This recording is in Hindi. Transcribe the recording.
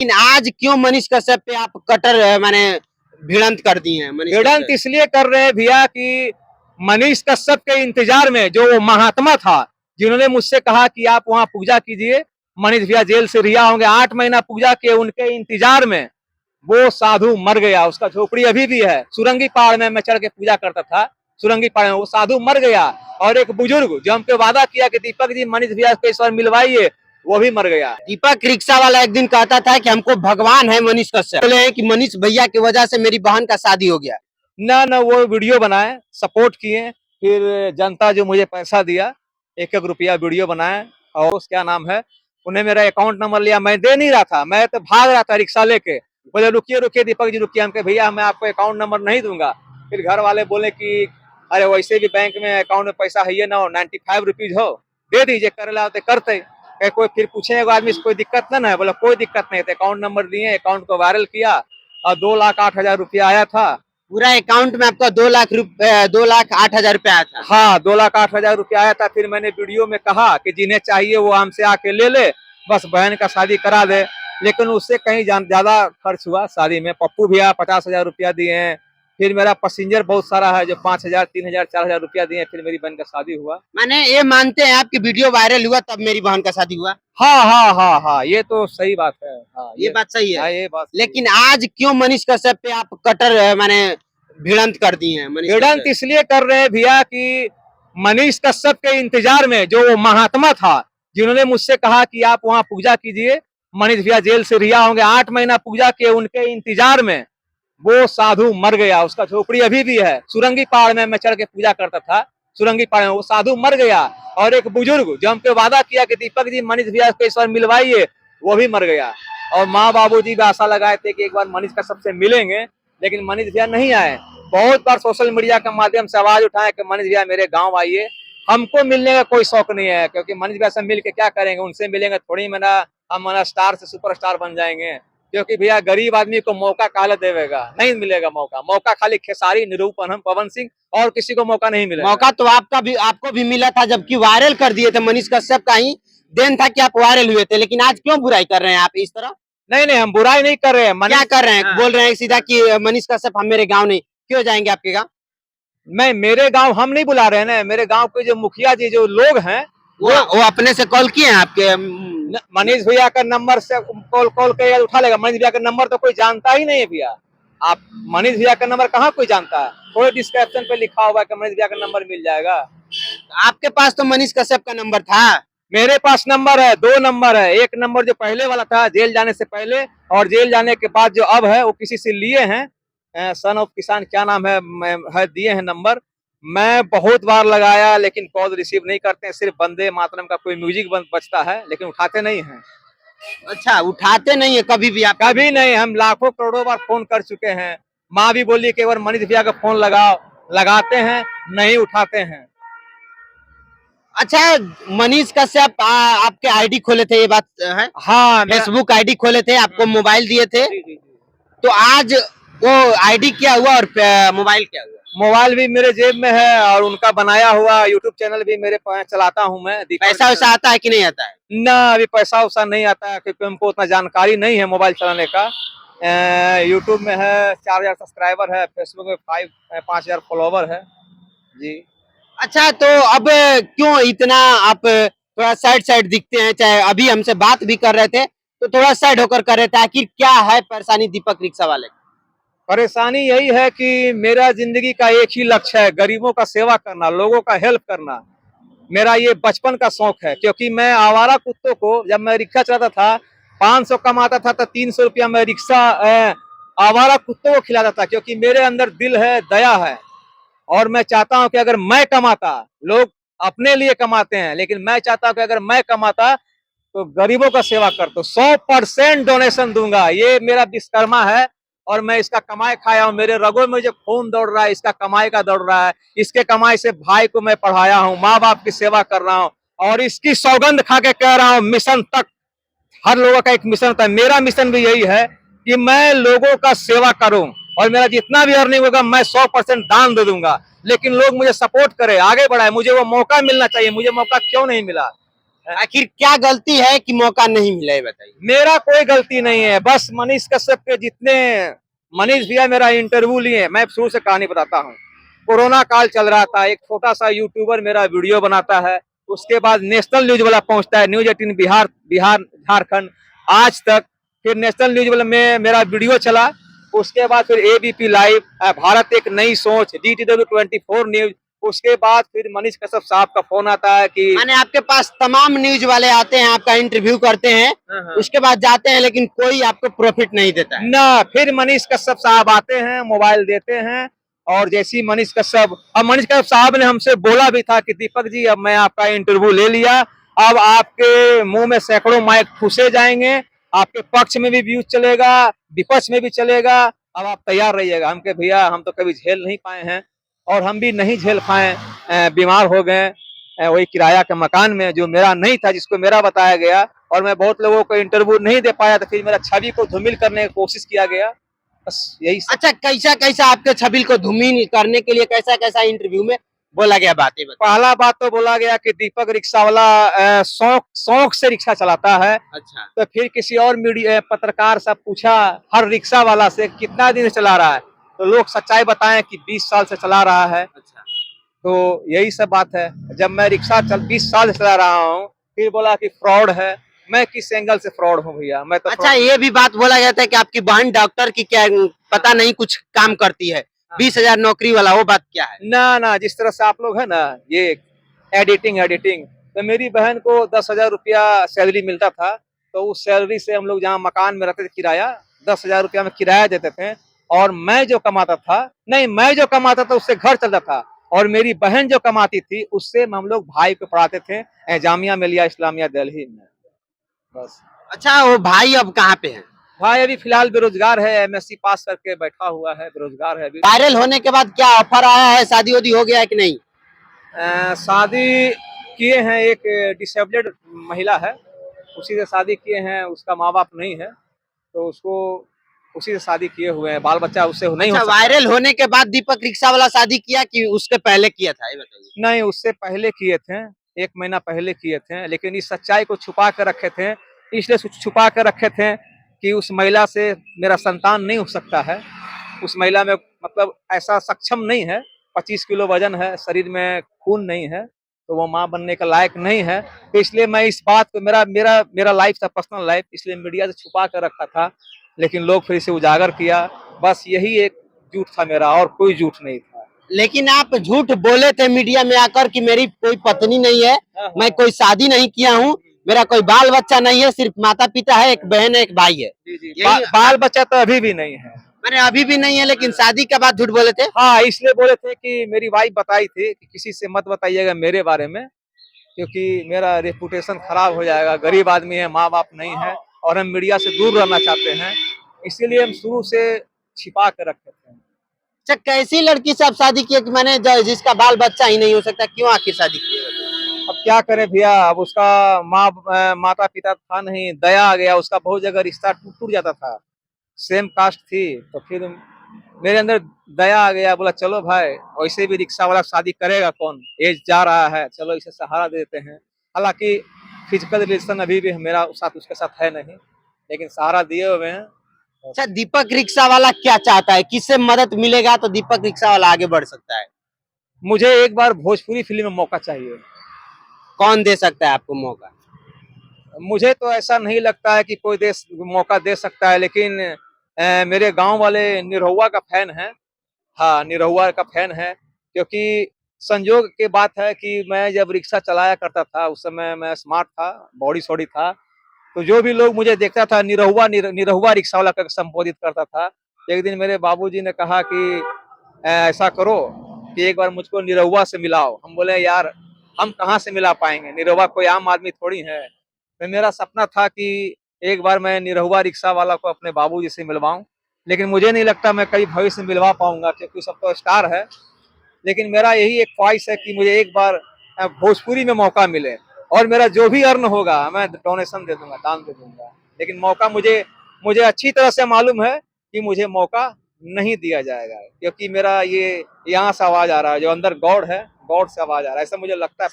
लेकिन आज क्यों मनीष कश्यप पे आप कटर माने भिड़ंत कर दी हैं? मनीष भिड़ंत कश्यप इसलिए कर रहे हैं भैया कि मनीष कश्यप के इंतजार में जो वो महात्मा था, जिन्होंने मुझसे कहा कि आप वहां पूजा कीजिए, मनीष भैया जेल से रिहा होंगे, 8 महीना पूजा किए, उनके इंतजार में वो साधु मर गया। उसका झोपड़ी अभी भी है, सुरंगी पहाड़ में मैं चढ़ के पूजा करता था, सुरंगी पहाड़ में वो साधु मर गया। और एक बुजुर्ग जो हमको वादा किया कि दीपक जी मनीष भैया को इस बार मिलवाइए, वो भी मर गया। दीपक रिक्शा वाला एक दिन कहता था कि हमको भगवान है मनीष कश्यप, बोले हैं कि मनीष भैया की वजह से मेरी बहन का शादी हो गया। ना वो वीडियो बनाए, सपोर्ट किए, फिर जनता जो मुझे पैसा दिया, 1-1 रुपया वीडियो बनाए, और क्या नाम है, उन्हें मेरा अकाउंट नंबर लिया, मैं दे नहीं रहा था, मैं तो भाग रहा था रिक्शा लेके, बोले रुकिए रुकिए दीपक जी रुकिए, हम कहे भैया मैं आपको अकाउंट नंबर नहीं दूंगा। फिर घर वाले बोले कि अरे वैसे भी बैंक में अकाउंट में पैसा है ना हो, 95 रुपीज हो, दे दीजिए, करे ला तो करते। कोई फिर पूछे एगो आदमी से कोई दिक्कत ना है, बोला कोई दिक्कत नहीं, तो अकाउंट नंबर दिए, अकाउंट को वायरल किया और 2,08,000 रुपया आया था। पूरा अकाउंट में आपका 2,08,000 रुपया आया था। हाँ, 2,08,000 रुपया आया था। फिर मैंने वीडियो में कहा कि जिन्हें चाहिए वो हमसे आके ले ले, बस बहन का शादी करा दे। लेकिन उससे कहीं ज्यादा खर्च हुआ शादी में। पप्पू भैया 50,000 रुपया दिए हैं, फिर मेरा पैसेंजर बहुत सारा है जो 5,000, 3,000, 4,000 रुपया दिए, फिर मेरी बहन का शादी हुआ। माने ये मानते हैं आपकी वीडियो वायरल हुआ तब मेरी बहन का शादी हुआ? हाँ, ये तो सही बात है। हाँ, ये बात सही है। हाँ, ये बात। लेकिन आज क्यों मनीष कश्यप पे आप कटर माने भिड़ंत कर दी हैं? भिड़ंत इसलिए कर रहे हैं भैया कि मनीष कश्यप के इंतजार में जो वो महात्मा था, जिन्होंने मुझसे कहा कि आप वहां पूजा कीजिए, मनीष भैया जेल से रिहा होंगे, 8 महीना पूजा किए, उनके इंतजार में वो साधु मर गया। उसका झोपड़ी अभी भी है, सुरंगी पहाड़ में मैं चढ़ के पूजा करता था, सुरंगी पहाड़ में वो साधु मर गया। और एक बुजुर्ग जो हमको वादा किया कि दीपक जी मनीष भैया को इस बार मिलवाइए, वो भी मर गया। और माँ बाबूजी भी आशा लगाए थे कि एक बार मनीष कश्यप से मिलेंगे, लेकिन मनीष भैया नहीं आए। बहुत बार सोशल मीडिया के माध्यम से आवाज उठाए कि मनीष भैया मेरे गांव आइए। हमको मिलने का कोई शौक नहीं है, क्योंकि मनीष भैया से मिल के क्या करेंगे, उनसे मिलेंगे थोड़ी मना हम स्टार से सुपरस्टार बन जाएंगे। क्योंकि भैया गरीब आदमी को मौका काला देवेगा, नहीं मिलेगा मौका खाली खेसारी, निरूपम, पवन सिंह, और किसी को मौका नहीं मिलेगा। मौका तो आपको भी मिला था, जबकि वायरल कर दिए थे। मनीष कश्यप का ही देन था कि आप वायरल हुए थे। लेकिन आज क्यों बुराई कर रहे हैं आप इस तरह? नहीं, हम बुराई नहीं कर रहे हैं। क्या कर रहे हैं? बोल रहे हैं सीधा कि मनीष कश्यप हम मेरे गाँव नहीं, क्यों जाएंगे आपके गाँव? मेरे गांव हम नहीं बुला रहे हैं ना, मेरे गांव के जो मुखिया जी जो लोग हैं वो अपने से कॉल किए हैं आपके? मनीष भैया का नंबर से कॉल के उठा लेगा। मनीष भैया का नंबर तो कोई जानता ही नहीं है भैया। आप मनीष भैया का नंबर कहाँ कोई जानता है? कोई डिस्क्रिप्शन पे लिखा हुआ है कि मनीष भैया का नंबर मिल जाएगा। आपके पास तो मनीष कश्यप का नंबर था। मेरे पास नंबर है, 2 नंबर है। एक नंबर जो पहले वाला था जेल जाने से पहले, और जेल जाने के बाद जो अब है वो किसी से लिए हैं, सन ऑफ किसान क्या नाम है दिए हैं नंबर। मैं बहुत बार लगाया, लेकिन कॉल रिसीव नहीं करते हैं। सिर्फ वंदे मातरम का कोई म्यूजिक बजता है, लेकिन उठाते नहीं हैं। अच्छा, उठाते नहीं है कभी भी आप? कभी नहीं। हम लाखों करोड़ों बार फोन कर चुके हैं। माँ भी बोली कि एक बार मनीष भैया का फोन लगाओ, लगाते हैं, नहीं उठाते हैं। अच्छा, मनीष कश्यप आपके आईडी खोले थे, ये बात है? हाँ, फेसबुक आईडी खोले थे, आपको मोबाइल दिए थे। जी। तो आज वो आईडी क्या हुआ और मोबाइल क्या हुआ? मोबाइल भी मेरे जेब में है, और उनका बनाया हुआ यूट्यूब चैनल भी मेरे पास चलाता हूँ मैं। पैसा वैसा आता है कि नहीं आता है? ना, अभी पैसा वैसा नहीं आता है, क्योंकि हमको उतना जानकारी नहीं है मोबाइल चलाने का। यूट्यूब में है 4,000 सब्सक्राइबर है, फेसबुक में 5,000 फॉलोवर है जी। अच्छा, तो अब क्यों इतना आप थोड़ा साइड दिखते हैं? चाहे अभी हमसे बात भी कर रहे थे तो थोड़ा साइड होकर कर रहे थे। आखिर क्या है परेशानी दीपक रिक्शा वाले? परेशानी यही है कि मेरा जिंदगी का एक ही लक्ष्य है, गरीबों का सेवा करना, लोगों का हेल्प करना। मेरा ये बचपन का शौक है, क्योंकि मैं आवारा कुत्तों को, जब मैं रिक्शा चलाता था, 500 कमाता था तो 300 रुपया मैं रिक्शा आवारा कुत्तों को खिलाता था। क्योंकि मेरे अंदर दिल है, दया है, और मैं चाहता हूं कि अगर मैं कमाता, लोग अपने लिए कमाते हैं, लेकिन मैं चाहता हूं कि अगर मैं कमाता तो गरीबों का सेवा करता। 100% डोनेशन दूंगा। ये मेरा विश्वकर्मा है, और मैं इसका कमाई खाया हूँ। मेरे रगों में जो खून दौड़ रहा है, इसका कमाई का दौड़ रहा है। इसके कमाई से भाई को मैं पढ़ाया हूँ, माँ बाप की सेवा कर रहा हूँ, और इसकी सौगंध खा के कह रहा हूँ, मिशन तक। हर लोगों का एक मिशन होता है, मेरा मिशन भी यही है कि मैं लोगों का सेवा करूं, और मेरा जितना भी अर्निंग होगा मैं 100% दान दे दूंगा। लेकिन लोग मुझे सपोर्ट करें, आगे बढ़ाए। मुझे वो मौका मिलना चाहिए, मुझे मौका क्यों नहीं मिला? आखिर क्या गलती है कि मौका नहीं मिला, ये बताइए। मेरा कोई गलती नहीं है, बस मनीष कश्यप के जितने मनीष भैया मेरा इंटरव्यू लिए, मैं शुरू से कहानी बताता हूँ। कोरोना काल चल रहा था, एक छोटा सा यूट्यूबर मेरा वीडियो बनाता है, उसके बाद नेशनल न्यूज वाला पहुंचता है, न्यूज 18 बिहार बिहार झारखंड आज तक, फिर नेशनल न्यूज वाला में मेरा वीडियो चला, उसके बाद फिर एबीपी लाइव, भारत एक नई सोच, DTW 24 न्यूज, उसके बाद फिर मनीष कश्यप साहब का फोन आता है कि माने आपके पास तमाम न्यूज वाले आते हैं, आपका इंटरव्यू करते हैं, उसके बाद जाते हैं, लेकिन कोई आपको प्रॉफिट नहीं देता है ना, फिर मनीष कश्यप साहब आते हैं, मोबाइल देते हैं, और जैसी मनीष कश्यप, अब मनीष कश्यप साहब ने हमसे बोला भी था कि दीपक जी अब मैं आपका इंटरव्यू ले लिया, अब आपके मुंह में सैकड़ों माइक फूसे जाएंगे, आपके पक्ष में भी व्यूज चलेगा, विपक्ष में भी चलेगा, अब आप तैयार रहिएगा। हम के भैया हम तो कभी झेल नहीं पाए हैं, और हम भी नहीं झेल पाए, बीमार हो गए वही किराया के मकान में, जो मेरा नहीं था, जिसको मेरा बताया गया, और मैं बहुत लोगों को इंटरव्यू नहीं दे पाया, तो फिर मेरा छवि को धूमिल करने की कोशिश किया गया, बस यही सब। अच्छा, कैसा कैसा आपके छबिल को धूमिल करने के लिए कैसा कैसा इंटरव्यू में बोला गया, बातें बताइए। पहला बात तो बोला गया कि दीपक रिक्शा वाला शौक से रिक्शा चलाता है। अच्छा, तो फिर किसी और मीडिया पत्रकार से पूछा हर रिक्शा वाला से कितना दिन से चला रहा है, तो लोग सच्चाई बताएं कि 20 साल से चला रहा है। अच्छा, तो यही सब बात है। जब मैं रिक्शा 20 साल से चला रहा हूँ, फिर बोला कि फ्रॉड है, मैं किस एंगल से फ्रॉड हूँ भैया, मैं तो अच्छा, ये भी बात बोला गया था कि आपकी बहन डॉक्टर की क्या पता नहीं कुछ काम करती है, 20,000 नौकरी वाला, वो बात क्या है? ना, जिस तरह से आप लोग है ना, ये एडिटिंग, तो मेरी बहन को 10,000 रुपया सैलरी मिलता था, तो उस सैलरी से हम लोग जहाँ मकान में रहते थे किराया, 10,000 रुपया में किराया देते थे, और मैं जो कमाता था उससे घर चलता था, और मेरी बहन जो कमाती थी उससे हम लोग भाई को पढ़ाते थे जामिया मिलिया इस्लामिया दिल्ली में, बस। अच्छा, वो भाई अब कहाँ पे है? भाई अभी फिलहाल बेरोजगार है, MSc पास करके बैठा हुआ है, बेरोजगार है अभी। वायरल होने के बाद क्या ऑफर आया है, शादी वादी हो गया है कि नहीं? शादी किए हैं, एक डिसेबल्ड महिला है, उसी से शादी किए हैं, उसका माँ बाप नहीं है, तो उसको उसी से शादी किए हुए हैं, बाल बच्चा उससे नहीं हो अच्छा, सकता। वायरल होने के बाद दीपक रिक्शा वाला शादी किया कि उसके पहले किया था, ये बताइए। नहीं, उससे पहले किए थे, 1 महीना पहले किए थे, लेकिन इस सच्चाई को छुपा कर रखे थे, इसलिए छुपा कर रखे थे कि उस महिला से मेरा संतान नहीं हो सकता है, उस महिला में मतलब ऐसा सक्षम नहीं है, 25 किलो वजन है, शरीर में खून नहीं है, तो वो माँ बनने का लायक नहीं है, तो इसलिए मैं इस बात को मेरा लाइफ था, पर्सनल लाइफ, इसलिए मीडिया से छुपा कर रखा था, लेकिन लोग फिर इसे उजागर किया, बस यही एक झूठ था मेरा, और कोई झूठ नहीं था। लेकिन आप झूठ बोले थे मीडिया में आकर कि मेरी कोई पत्नी नहीं है, मैं कोई शादी नहीं किया हूँ, मेरा कोई बाल बच्चा नहीं है, सिर्फ माता पिता है, एक बहन है, एक भाई है। बाल बच्चा तो अभी भी नहीं है। मैंने अभी भी नहीं है, लेकिन शादी के बाद झूठ बोले थे। हाँ, इसलिए बोले थे कि मेरी वाइफ बताई थी कि किसी से मत बताइएगा मेरे बारे में, क्योंकि मेरा रेपुटेशन खराब हो जाएगा, गरीब आदमी है, माँ बाप नहीं है, और हम मीडिया से दूर रहना चाहते हैं, इसीलिए हम शुरू से छिपा कर रखे थे। अच्छा, कैसी लड़की से आप शादी किए कि मैंने जिसका बाल बच्चा ही नहीं हो सकता, क्यों आखिर शादी किए? अब क्या करें भैया, अब उसका माता पिता था नहीं, दया आ गया, उसका बहुत जगह रिश्ता टूट जाता था, सेम कास्ट थी, तो फिर मेरे अंदर दया आ गया, बोला चलो भाई, वैसे भी रिक्शा वाला शादी करेगा कौन, एज जा रहा है, चलो इसे सहारा देते हैं। हालांकि फिजिकल रिलेशन अभी भी मेरा साथ उसके साथ है नहीं, लेकिन सहारा दिए हुए हैं। अच्छा, दीपक रिक्शा वाला क्या चाहता है, किससे मदद मिलेगा तो दीपक रिक्शा वाला आगे बढ़ सकता है? मुझे एक बार भोजपुरी फिल्म में मौका चाहिए। कौन दे सकता है आपको मौका? मुझे तो ऐसा नहीं लगता है कि कोई मौका दे सकता है, लेकिन मेरे गांव वाले निरहुआ का फैन है, हाँ निरहुआ का फैन है, क्योंकि संजोग की बात है कि मैं जब रिक्शा चलाया करता था, उस समय मैं स्मार्ट था, बॉडी सॉडी था, तो जो भी लोग मुझे देखता था निरहुआ रिक्शा वाला करके संबोधित करता था। एक दिन मेरे बाबूजी ने कहा कि ऐसा करो कि एक बार मुझको निरहुआ से मिलाओ। हम बोले यार हम कहाँ से मिला पाएंगे, निरहुआ कोई आम आदमी थोड़ी है। तो मेरा सपना था कि एक बार मैं निरहुआ रिक्शा वाला को अपने बाबूजी से मिलवाऊं, लेकिन मुझे नहीं लगता मैं कभी भविष्य में मिलवा पाऊंगा, क्योंकि सब तो स्टार है। लेकिन मेरा यही एक ख्वाहिश है कि मुझे एक बार भोजपुरी में मौका मिले, और मेरा जो भी अर्न होगा मैं डोनेशन दे दूंगा, दान दे दूंगा, लेकिन मौका मुझे अच्छी तरह से मालूम है कि मुझे मौका नहीं दिया जाएगा, क्योंकि मेरा ये यहाँ से आवाज आ रहा है, जो अंदर गॉड है, गॉड से आवाज आ रहा है, ऐसा मुझे लगता है।